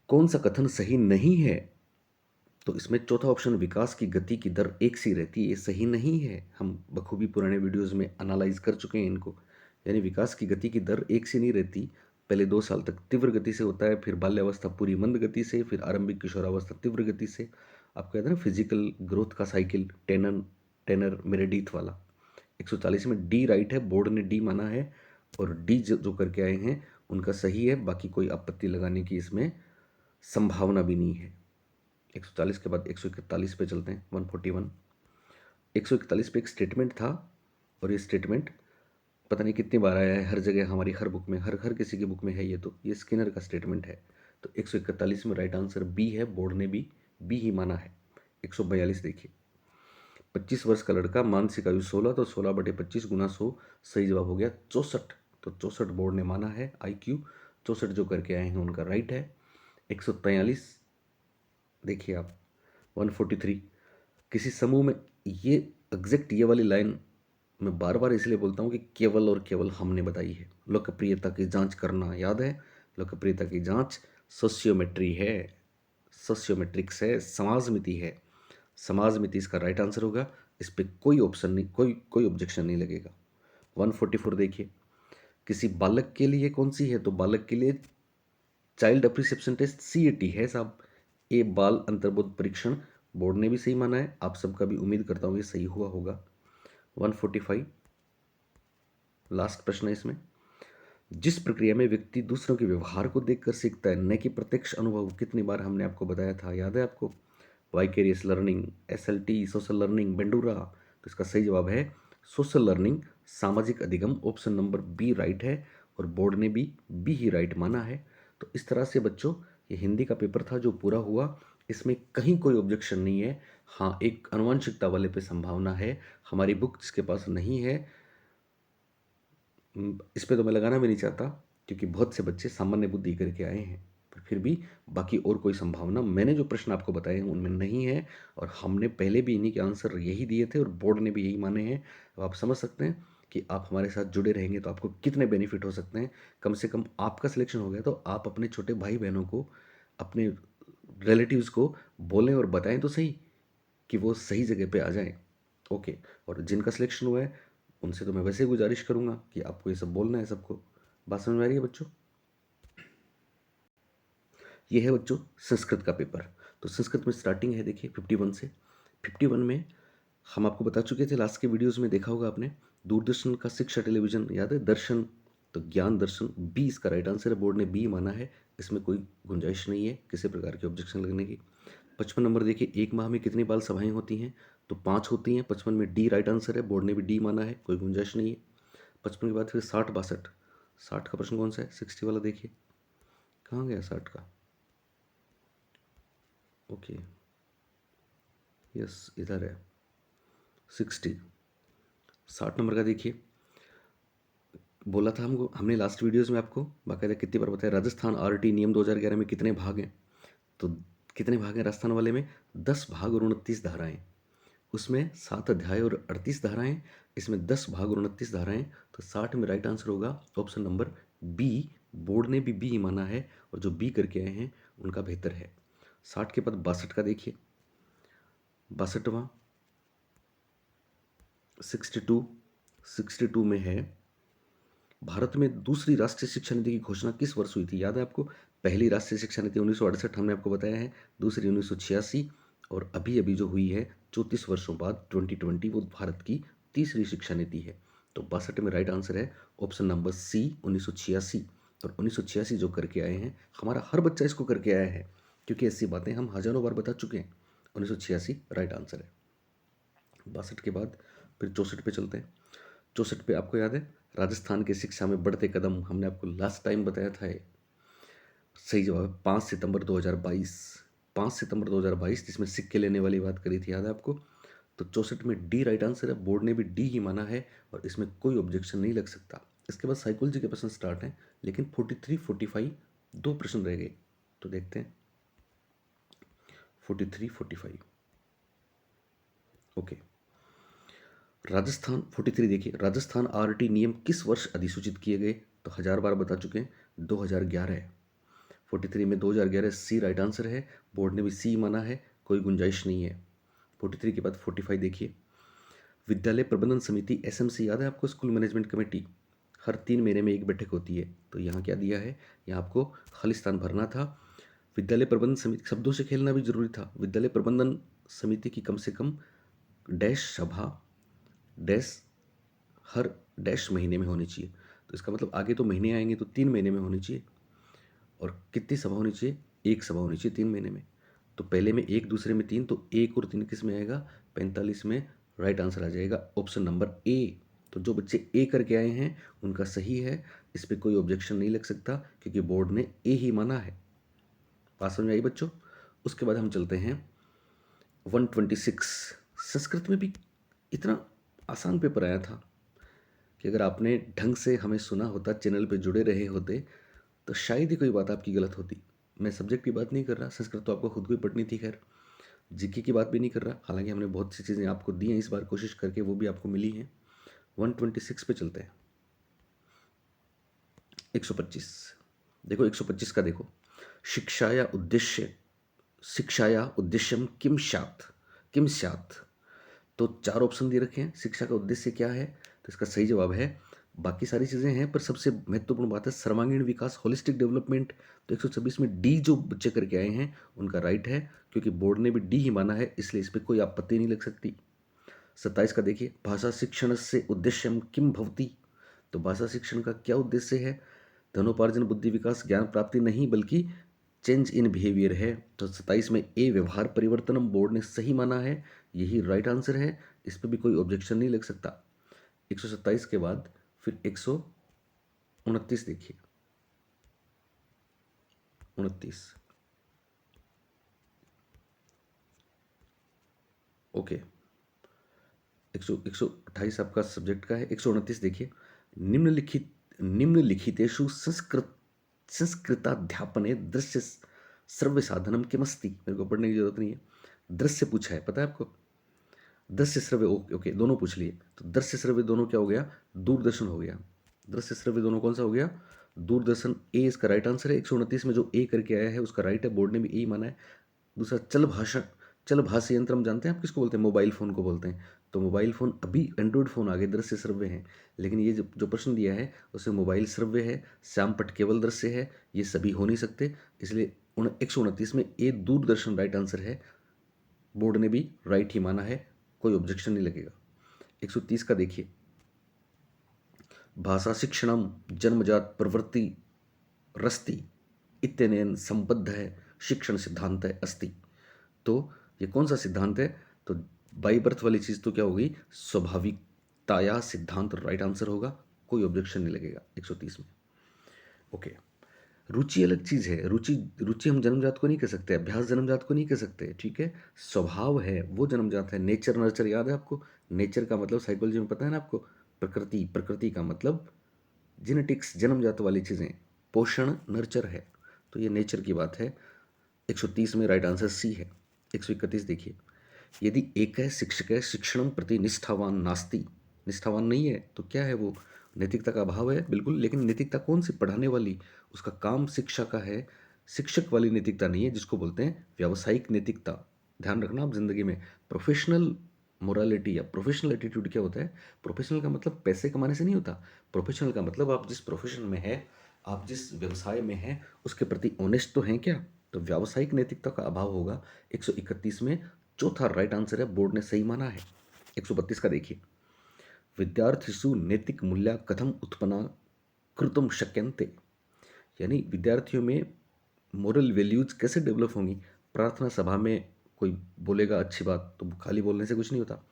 कौन सा कथन सही नहीं है? तो इसमें चौथा ऑप्शन, विकास की गति की दर एक सी रहती है, ये सही नहीं है। हम बखूबी पुराने वीडियोस में एनालाइज कर चुके हैं इनको। यानी विकास की गति की दर एक सी नहीं रहती। पहले 2 साल तक तीव्र गति से होता है, फिर बाल्यावस्था पूरी मंद गति से, फिर आरंभिक किशोरावस्था तीव्र गति से। आपको याद है ना फिजिकल ग्रोथ का साइकिल, टेनर मेरेडिथ वाला। 140 में डी राइट है, बोर्ड ने डी माना है, और डी जो करके आए हैं उनका सही है। बाकी कोई आपत्ति लगाने की इसमें संभावना भी नहीं है। 140 के बाद 141 पे चलते हैं, 141। 141 पे एक स्टेटमेंट था, और ये स्टेटमेंट पता नहीं कितनी बार आया है, हर जगह, हमारी हर बुक में, हर हर किसी की बुक में है। ये स्किनर का स्टेटमेंट है। तो 141 में राइट आंसर बी है, बोर्ड ने भी बी ही माना है। 142 देखिए, 25 वर्ष का लड़का, मानसिक आयु 16, तो 16/25 गुना 100, सही जवाब हो गया 64। तो 64 बोर्ड ने माना है। IQ 64 जो करके आए हैं उनका राइट है। 143 देखिए आप, 143, किसी समूह में, ये एग्जैक्ट ये वाली लाइन मैं बार बार इसलिए बोलता हूँ कि केवल और केवल हमने बताई है। लोकप्रियता की जांच करना याद है? लोकप्रियता की जांच सोशियोमेट्री है, सोशियोमेट्रिक्स है, समाजमिति है। समाजमिति इसका राइट आंसर होगा। इस पर कोई ऑप्शन नहीं, कोई ऑब्जेक्शन नहीं लगेगा। 144 देखिए, किसी बालक के लिए कौन सी है? तो बालक के लिए चाइल्ड अप्रिसिएप्शन टेस्ट, CAT है साहब। ए बाल अंतर्बोध परीक्षण, बोर्ड ने भी सही माना है। आप सबका भी उम्मीद करता हूँ ये सही हुआ होगा। 145 लास्ट प्रश्न है इसमें, जिस प्रक्रिया में व्यक्ति दूसरों के व्यवहार को देखकर सीखता है, न कि प्रत्यक्ष अनुभव। कितनी बार हमने आपको बताया था, याद है आपको? Vicarious learning, SLT, social learning, Bandura. तो इसका सही जवाब है सोशल लर्निंग, सामाजिक अधिगम। ऑप्शन नंबर बी राइट है, और बोर्ड ने भी बी ही राइट माना है। तो इस तरह से बच्चों, ये हिंदी का पेपर था जो पूरा हुआ, इसमें कहीं कोई ऑब्जेक्शन नहीं है। हाँ, एक आनुवंशिकता वाले पे संभावना है, हमारी बुक जिसके पास नहीं है इस पे तो मैं लगाना भी नहीं चाहता, क्योंकि बहुत से बच्चे सामान्य बुद्धि करके आए हैं, पर फिर भी बाकी और कोई संभावना मैंने जो प्रश्न आपको बताए हैं उनमें नहीं है, और हमने पहले भी इन्हीं के आंसर यही दिए थे और बोर्ड ने भी यही माने हैं। अब आप समझ सकते हैं कि आप हमारे साथ जुड़े रहेंगे तो आपको कितने बेनिफिट हो सकते हैं। कम से कम आपका सिलेक्शन हो गया तो आप अपने छोटे भाई बहनों को, अपने रिलेटिव्स को बोलें और बताएं तो सही कि वो सही जगह पे आ जाएं। ओके, और जिनका सिलेक्शन हुआ है उनसे तो मैं वैसे ही गुजारिश करूंगा कि आपको ये सब बोलना है सबको। बात समझ में आ रही है बच्चों? ये है बच्चों संस्कृत का पेपर। तो संस्कृत में स्टार्टिंग है देखिए 51 से। 51 में हम आपको बता चुके थे लास्ट के वीडियोस में, देखा होगा आपने, दूरदर्शन का शिक्षा टेलीविजन याद है, दर्शन, तो ज्ञान दर्शन बी इसका राइट आंसर है। बोर्ड ने बी माना है, इसमें कोई गुंजाइश नहीं है किसी प्रकार के ऑब्जेक्शन लगने की। 55 नंबर देखिए, एक माह में कितनी बाल सभाएं होती हैं, तो 5 होती हैं। 55 में डी राइट आंसर है, बोर्ड ने भी डी माना है, कोई गुंजाइश नहीं है। 55 के बाद फिर 60 62, 60 का प्रश्न कौन सा है, 60 वाला देखिए, कहाँ गया 60 का, ओके यस इधर है 60। 60 नंबर का देखिए, बोला था हमको, हमने लास्ट वीडियोस में आपको बाकायदा कितनी बार बताया, राजस्थान आरटी नियम 2011 में कितने भाग हैं, तो कितने भाग हैं राजस्थान वाले में, 10 भाग और 29 धाराएं, उसमें 7 अध्याय और 38 धाराएं, इसमें 10 भाग और 29 धाराएं, तो 60 में राइट आंसर होगा ऑप्शन नंबर बी। बोर्ड ने भी बी ही माना है और जो बी करके आए हैं उनका बेहतर है। 60 के बाद 62 का देखिए, 62वां 62, 62 में है, भारत में दूसरी राष्ट्रीय शिक्षा नीति की घोषणा किस वर्ष हुई थी, याद है आपको? पहली राष्ट्रीय शिक्षा नीति 1968 हमने आपको बताया है, दूसरी 1986, और अभी अभी जो हुई है 34 वर्षों बाद 2020, वो भारत की तीसरी शिक्षा नीति है। तो 62 में राइट आंसर है ऑप्शन नंबर सी 1986। और 1986 जो करके आए हैं, हमारा हर बच्चा इसको करके आया है, क्योंकि ऐसी बातें हम हजारों बार बता चुके हैं। 1986 राइट आंसर है। 62 के बाद फिर 64 पे चलते हैं। 64 पे आपको याद है, राजस्थान की शिक्षा में बढ़ते कदम, हमने आपको लास्ट टाइम बताया था ये। सही जवाब है 5 सितंबर 2022, 5 सितंबर 2022, जिसमें सिक्के लेने वाली बात करी थी, याद है आपको? तो 64 में डी राइट आंसर है, बोर्ड ने भी डी ही माना है और इसमें कोई ऑब्जेक्शन नहीं लग सकता। इसके बाद साइकोलॉजी के प्रश्न स्टार्ट हैं, लेकिन 43 45 दो प्रश्न रह गए, तो देखते हैं 43 45। ओके, राजस्थान 43 देखिए, राजस्थान आरटी नियम किस वर्ष अधिसूचित किए गए, तो 1000 बार बता चुके हैं, 2011 है। 43 में 2011 सी राइट आंसर है, बोर्ड ने भी सी माना है, कोई गुंजाइश नहीं है। 43 के बाद 45 देखिए, विद्यालय प्रबंधन समिति एसएमसी, याद है आपको? स्कूल मैनेजमेंट कमेटी, हर 3 महीने में एक बैठक होती है, तो यहाँ क्या दिया है, यहाँ आपको खालिस्तान भरना था। विद्यालय प्रबंधन समिति, शब्दों से खेलना भी जरूरी था। विद्यालय प्रबंधन समिति की कम से कम डैश सभा डैश हर डैश महीने में होनी चाहिए, तो इसका मतलब आगे तो महीने आएंगे तो 3 महीने में होनी चाहिए। और कितनी सभा होनी चाहिए, एक सभा होनी चाहिए 3 महीने में। तो पहले में एक, दूसरे में 3, तो 1 और 3 किस में आएगा, 45 में राइट आंसर आ जाएगा ऑप्शन नंबर ए। तो जो बच्चे ए करके आए हैं उनका सही है, इस पर कोई ऑब्जेक्शन नहीं लग सकता क्योंकि बोर्ड ने ए ही माना है। बात समझ आई बच्चों? उसके बाद हम चलते हैं 126। संस्कृत में भी इतना आसान पेपर आया था कि अगर आपने ढंग से हमें सुना होता, चैनल पे जुड़े रहे होते, तो शायद ही कोई बात आपकी गलत होती। मैं सब्जेक्ट की बात नहीं कर रहा, संस्कृत तो आपको खुद को ही पढ़नी थी, खैर जीके की बात भी नहीं कर रहा, हालांकि हमने बहुत सी चीज़ें आपको दी हैं इस बार कोशिश करके, वो भी आपको मिली हैं। 126 पे चलते हैं। 125 देखो, 125 का देखो, शिक्षाया उद्देश्य, शिक्षाया उद्देश्यम किम स्यात्, किम स्यात्, तो 4 ऑप्शन दे रखे हैं, शिक्षा का उद्देश्य क्या है, तो इसका सही जवाब है, बाकी सारी चीज़ें हैं पर सबसे महत्वपूर्ण बात है सर्वांगीण विकास, होलिस्टिक डेवलपमेंट। तो 126 में डी जो बच्चे करके आए हैं उनका राइट है, क्योंकि बोर्ड ने भी डी ही माना है, इसलिए इस पर कोई आपत्ति नहीं लग सकती। 27 का देखिए, भाषा शिक्षण से उद्देश्यम किम भवति, तो भाषा शिक्षण का क्या उद्देश्य है, धनोपार्जन, बुद्धि विकास, ज्ञान प्राप्ति नहीं, बल्कि चेंज इन बिहेवियर है। तो 27 में ए व्यवहार परिवर्तनम, बोर्ड ने सही माना है, यही राइट आंसर है, इस पर भी कोई ऑब्जेक्शन नहीं लग सकता। 127 के बाद फिर 129 देखिए, 29 ओके, 128 आपका सब्जेक्ट का है। 129 देखिए, निम्नलिखितेषु संस्कृताध्यापने दृश्य श्रव्य साधनम किमस्ति। मेरे को पढ़ने की जरूरत नहीं है, दृश्य पूछा है, पता है आपको। दृश्य श्रव्य, ओके ओके, दोनों पूछ लिए। तो दृश्य श्रव्य दोनों क्या हो गया, दूरदर्शन हो गया। दृश्य श्रव्य दोनों कौन सा हो गया, दूरदर्शन। ए इसका राइट आंसर है। 129 में जो ए करके आया है उसका राइट है, बोर्ड ने भी ए माना है। दूसरा चल भाषा यंत्र, हम जानते हैं आप किसको बोलते हैं, मोबाइल फ़ोन को बोलते हैं। तो मोबाइल फ़ोन, अभी एंड्रॉयड फ़ोन आ गए, दृश्य श्रव्य हैं। लेकिन ये जो प्रश्न दिया है उसमें मोबाइल श्रव्य है, श्यामपट्ट केवल दृश्य है, ये सभी हो नहीं सकते। इसलिए 129 में ए दूरदर्शन राइट आंसर है। बोर्ड ने भी राइट ही माना है, कोई ऑब्जेक्शन नहीं लगेगा। 130 का देखिए, भाषा शिक्षणम जन्मजात प्रवृत्ति रस्ति इत्यनेन संबद्ध है शिक्षण सिद्धांत है अस्ति। तो ये कौन सा सिद्धांत है, तो बाई बर्थ वाली चीज़ तो क्या होगी, स्वाभाविकताया सिद्धांत राइट आंसर होगा, कोई ऑब्जेक्शन नहीं लगेगा 130 में। ओके, रुचि अलग चीज़ है। रुचि रुचि हम जन्मजात को नहीं कह सकते, अभ्यास जन्मजात को नहीं कह सकते, ठीक है। स्वभाव है वो जन्मजात है। नेचर नर्चर याद है आपको, नेचर का मतलब साइकोलॉजी में पता है ना आपको, प्रकृति, प्रकृति का मतलब जेनेटिक्स, जन्मजात वाली चीज़ें। पोषण नर्चर है, तो ये नेचर की बात है। 130 में राइट आंसर सी है। 131 देखिए, यदि एक शिक्षक है शिक्षणम प्रति निष्ठावान नास्ति, निष्ठावान नहीं है तो क्या है वो, नैतिकता का अभाव है, बिल्कुल। लेकिन नैतिकता कौन सी, पढ़ाने वाली, उसका काम शिक्षा का है, शिक्षक वाली नैतिकता नहीं है, जिसको बोलते हैं व्यावसायिक नैतिकता। ध्यान रखना आप जिंदगी में, प्रोफेशनल मोरालिटी या प्रोफेशनल एटीट्यूड क्या होता है। प्रोफेशनल का मतलब पैसे कमाने से नहीं होता। प्रोफेशनल का मतलब आप जिस प्रोफेशन में है, आप जिस व्यवसाय में हैं, उसके प्रति ऑनेस्ट तो हैं क्या। तो व्यावसायिक नैतिकता का अभाव होगा 131 में। चौथा राइट आंसर है, बोर्ड ने सही माना है। 132 का देखिए, विद्यार्थिषु नैतिक मूल्य कथम उत्पन्न कृतुम शक्यन्ते, यानी विद्यार्थियों में मोरल वैल्यूज कैसे डेवलप होंगी। प्रार्थना सभा में कोई बोलेगा अच्छी बात तो खाली बोलने से कुछ नहीं होता।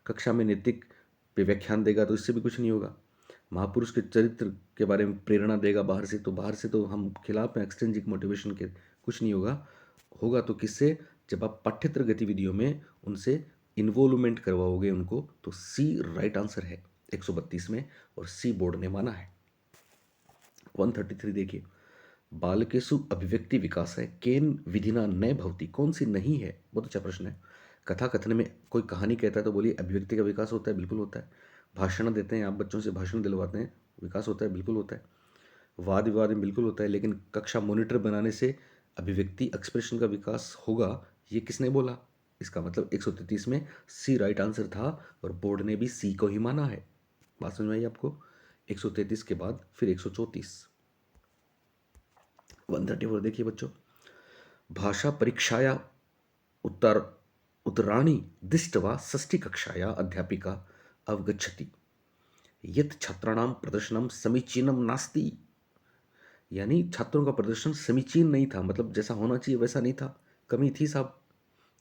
कक्षा में नैतिक पे व्याख्यान देगा तो इससे भी कुछ नहीं होगा। महापुरुष के चरित्र के बारे में प्रेरणा देगा बाहर से, तो बाहर से तो हम खिलाफ हैं एक्सट्रिंसिक मोटिवेशन के, कुछ नहीं होगा। होगा तो किससे, जब आप पाठ्येतर गतिविधियों में उनसे इन्वॉल्वमेंट करवाओगे उनको। तो सी राइट आंसर है 132 में, और सी बोर्ड ने माना है। 133 देखिए, बालकेशु अभिव्यक्ति विकास है केन विधिना न भवती, कौन सी नहीं है। बहुत अच्छा प्रश्न है। कथा कथन में कोई कहानी कहता है तो बोलिए अभिव्यक्ति का विकास होता है, बिल्कुल होता है। भाषण देते हैं आप, बच्चों से भाषण दिलवाते हैं, विकास होता है, बिल्कुल होता है। वाद विवाद में बिल्कुल होता है। लेकिन कक्षा मॉनिटर बनाने से अभिव्यक्ति एक्सप्रेशन का विकास होगा, ये किसने बोला। इसका मतलब 133 में सी राइट आंसर था, और बोर्ड ने भी सी को ही माना है। बात समझ में आई आपको। 133 के बाद फिर 134, 134 देखिए बच्चों, भाषा परीक्षाया उत्तर उत्तराणि दृष्ट्वा षष्ठी कक्षाया अध्यापिका अवगच्छति यत् छात्राणाम प्रदर्शनम समीचीनम नास्ति, यानी छात्रों का प्रदर्शन समीचीन नहीं था, मतलब जैसा होना चाहिए वैसा नहीं था, कमी थी साहब।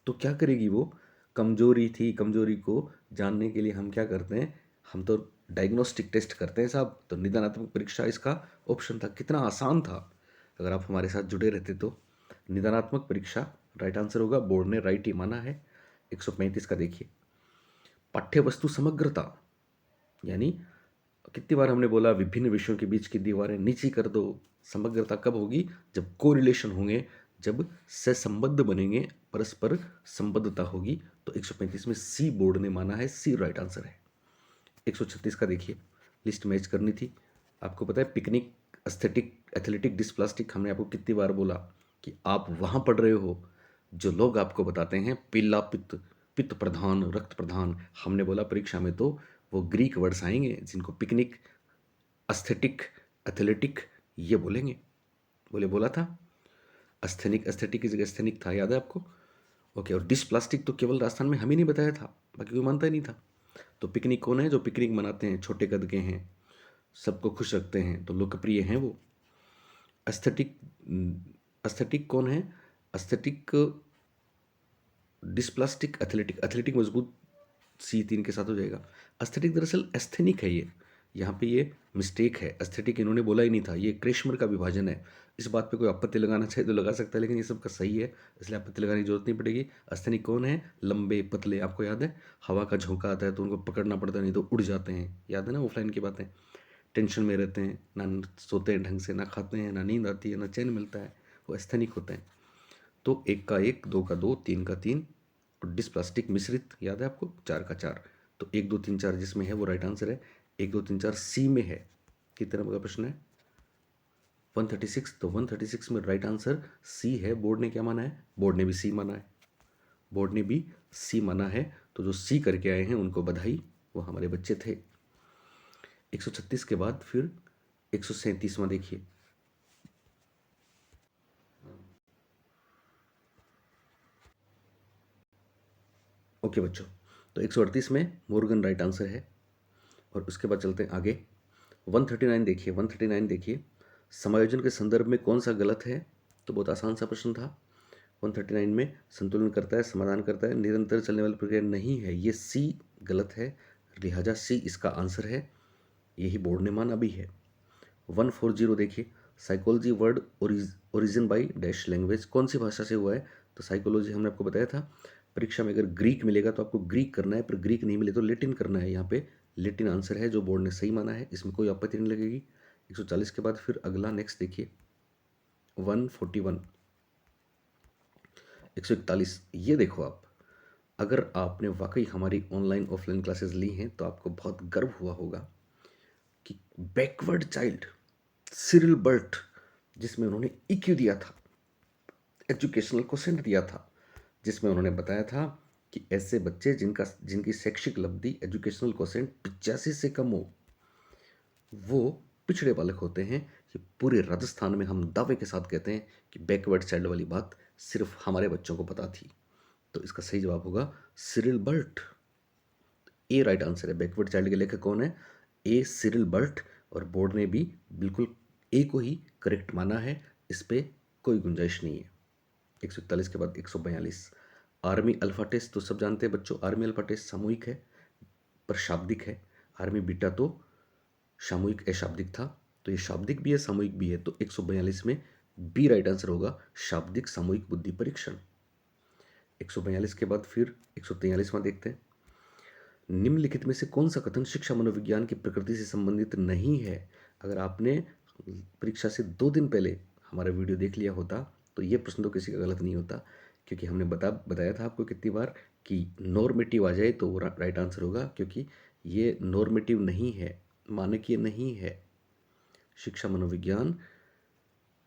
तो क्या करेगी वो, कमजोरी थी, कमजोरी को जानने के लिए हम क्या करते हैं, हम तो डायग्नोस्टिक टेस्ट करते हैं साहब। तो निदानात्मक परीक्षा इसका ऑप्शन था, कितना आसान था अगर आप हमारे साथ जुड़े रहते तो। निदानात्मक परीक्षा राइट आंसर होगा, बोर्ड ने राइट ही माना है। 135 का देखिए, पाठ्य वस्तु समग्रता, यानी कितनी बार हमने बोला विभिन्न विषयों के बीच की दीवारें नीची कर दो। समग्रता कब होगी, जब कोरिलेशन होंगे, जब सहसंबद्ध बनेंगे, परस्पर संबद्धता होगी। तो 135 में सी बोर्ड ने माना है, सी राइट आंसर है। 136 का देखिए, लिस्ट मैच करनी थी। आपको पता है पिकनिक एस्थेटिक एथलेटिक डिस्प्लास्टिक, हमने आपको कितनी बार बोला कि आप वहाँ पढ़ रहे हो, जो लोग आपको बताते हैं पीला पित्त, पित्त प्रधान, रक्त प्रधान, हमने बोला परीक्षा में तो वो ग्रीक वर्ड्स आएंगे जिनको पिकनिक एस्थेटिक एथलेटिक ये बोलेंगे। बोला था, एस्थेनिक एस्थेटिक की जगह एस्थेनिक था, याद है आपको। ओके, और डिस्प्लास्टिक तो केवल राजस्थान में हम ही नहीं बताया था, बाकी कोई मानता ही नहीं था। तो पिकनिक कौन है, जो पिकनिक मनाते हैं, छोटे कद के हैं, सबको खुश रखते हैं, तो लोकप्रिय हैं वो। एस्थेटिक, एस्थेटिक कौन है, एस्थेटिक डिस्प्लास्टिक एथलेटिक, एथलेटिक मजबूत, सी 3 के साथ हो जाएगा। एस्थेटिक दरअसल एस्थेनिक है, ये यहाँ पे ये मिस्टेक है, एस्थेटिक इन्होंने बोला ही नहीं था, ये क्रेशमर का विभाजन है। इस बात पे कोई आपत्ति लगाना चाहे तो लगा सकता है, लेकिन ये सबका सही है, इसलिए आपत्ति लगाने की जरूरत नहीं पड़ेगी। एस्थेनिक कौन है? लंबे पतले, आपको याद है हवा का झोंका आता है तो उनको पकड़ना पड़ता है, नहीं तो उड़ जाते हैं, याद है ना ऑफलाइन की बातें। टेंशन में रहते हैं, ना सोते हैं ढंग से, ना खाते हैं, ना नींद आती है, ना चैन मिलता है, वो एस्थेनिक होते हैं। तो एक का एक, दो का दो, तीन का तीन, और डिस्प्लास्टिक मिश्रित याद है आपको, चार का चार। तो एक दो तीन चार जिसमें है वो राइट आंसर है। एक दो तीन चार सी में है। कितने नंबर का प्रश्न है? 136। तो 136 में राइट आंसर सी है। बोर्ड ने क्या माना है? बोर्ड ने भी सी माना है, बोर्ड ने भी सी माना है। तो जो सी करके आए हैं उनको बधाई, वो हमारे बच्चे थे। 136 के बाद फिर 137वां देखिए। ओके बच्चों, तो 138 में मोर्गन राइट आंसर है। और उसके बाद चलते हैं आगे। 139 देखिए, 139 देखिए, समायोजन के संदर्भ में कौन सा गलत है? तो बहुत आसान सा प्रश्न था। 139 में संतुलन करता है, समाधान करता है, निरंतर चलने वाली प्रक्रिया नहीं है, ये सी गलत है, लिहाजा सी इसका आंसर है। यही बोर्ड ने माना भी है। 140 देखिए, psychology word origin by dash language, कौन सी भाषा से हुआ है? तो साइकोलॉजी हमने आपको बताया था, परीक्षा में अगर ग्रीक मिलेगा तो आपको ग्रीक करना है, पर ग्रीक नहीं मिले तो लेटिन करना है। यहाँ पे लेटिन आंसर है, जो बोर्ड ने सही माना है, इसमें कोई आपत्ति नहीं लगेगी। 140 के बाद फिर अगला नेक्स्ट देखिए 141, 141। ये देखो आप, अगर आपने वाकई हमारी ऑनलाइन ऑफलाइन क्लासेस ली हैं तो आपको बहुत गर्व हुआ होगा कि बैकवर्ड चाइल्ड सिरिल बर्ट, जिसमें उन्होंने इक्यू दिया था, एजुकेशनल क्वेश्चन दिया था, जिसमें उन्होंने बताया था कि ऐसे बच्चे जिनकी शैक्षिक लब्धि एजुकेशनल क्वेश्चन 85 से कम हो, वो पिछड़े बालक होते हैं। ये पूरे राजस्थान में हम दावे के साथ कहते हैं कि बैकवर्ड चाइल्ड वाली बात सिर्फ हमारे बच्चों को पता थी। तो इसका सही जवाब होगा सिरिल बर्ट। ए राइट आंसर है। बैकवर्ड चाइल्ड के लेखक कौन है? ए सिरिल बर्ट। और बोर्ड ने भी बिल्कुल ए को ही करेक्ट माना है, इस पर कोई गुंजाइश नहीं है। 141 के बाद 142, आर्मी अल्फा टेस्ट तो सब जानते हैं बच्चों, आर्मी अल्फा टेस्ट सामूहिक है पर शाब्दिक है। आर्मी बीटा तो सामूहिक अशाब्दिक था, तो ये शाब्दिक भी है सामूहिक भी है। तो 142 में बी राइट आंसर होगा, शाब्दिक सामूहिक बुद्धि परीक्षण। 142 के बाद फिर 143वां देखते हैं। निम्नलिखित में से कौन सा कथन शिक्षा मनोविज्ञान की प्रकृति से संबंधित नहीं है? अगर आपने परीक्षा से 2 दिन पहले हमारा वीडियो देख लिया होता तो ये प्रश्न तो किसी का गलत नहीं होता, क्योंकि हमने बताया था आपको कितनी बार कि नॉर्मेटिव आ जाए तो वो राइट आंसर होगा, क्योंकि ये नॉर्मेटिव नहीं है, मानकीय नहीं है। शिक्षा मनोविज्ञान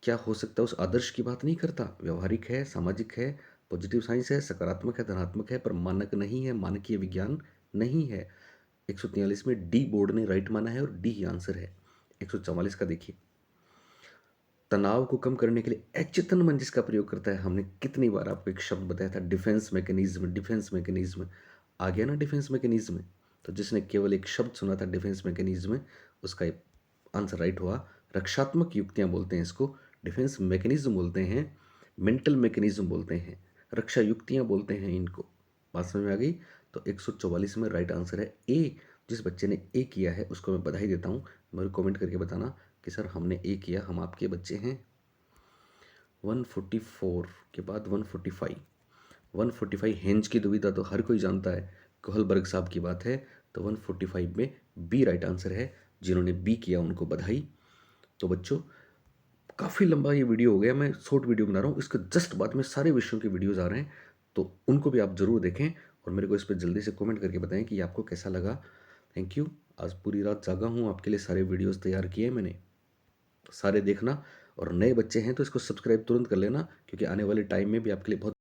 क्या हो सकता है उस आदर्श की बात नहीं करता, व्यवहारिक है, सामाजिक है, पॉजिटिव साइंस है, सकारात्मक है, धनात्मक है, पर मानक नहीं है, मानकीय विज्ञान नहीं है। 143 में डी बोर्ड ने राइट माना है और डी ही आंसर है। 144 का देखिए, तनाव को कम करने के लिए अचेतन मन जिसका प्रयोग करता है, हमने कितनी बार आपको एक शब्द बताया था, डिफेंस मैकेनिज्म। डिफेंस मैकेनिज्म आ गया ना, डिफेंस मैकेनिज्म। तो जिसने केवल एक शब्द सुना था डिफेंस मैकेनिज्म, उसका आंसर राइट हुआ। रक्षात्मक युक्तियां बोलते हैं इसको, डिफेंस मैकेनिज्म बोलते हैं, मेंटल मैकेनिज्म बोलते हैं, रक्षा युक्तियां बोलते हैं इनको। बात समझ में आ गई? तो 144 में राइट आंसर है ए। जिस बच्चे ने ए किया है उसको मैं बधाई देता हूँ। मेरे कमेंट करके बताना कि सर हमने ए किया, हम आपके बच्चे हैं। 144 के बाद 145, 145 हेंज की दुविधा तो हर कोई जानता है, कोहलबर्ग साहब की बात है। तो 145 में बी राइट आंसर है। जिन्होंने बी किया उनको बधाई। तो बच्चों, काफ़ी लंबा ये वीडियो हो गया, मैं शॉर्ट वीडियो बना रहा हूँ, इसके जस्ट बाद में सारे विषयों के वीडियोज़ आ रहे हैं, तो उनको भी आप ज़रूर देखें और मेरे को इस पर जल्दी से कमेंट करके बताएं कि आपको कैसा लगा। Thank you. आज पूरी रात जागा हूँ, आपके लिए सारे वीडियोज़ तैयार किए मैंने, सारे देखना। और नए बच्चे हैं तो इसको सब्सक्राइब तुरंत कर लेना, क्योंकि आने वाले टाइम में भी आपके लिए बहुत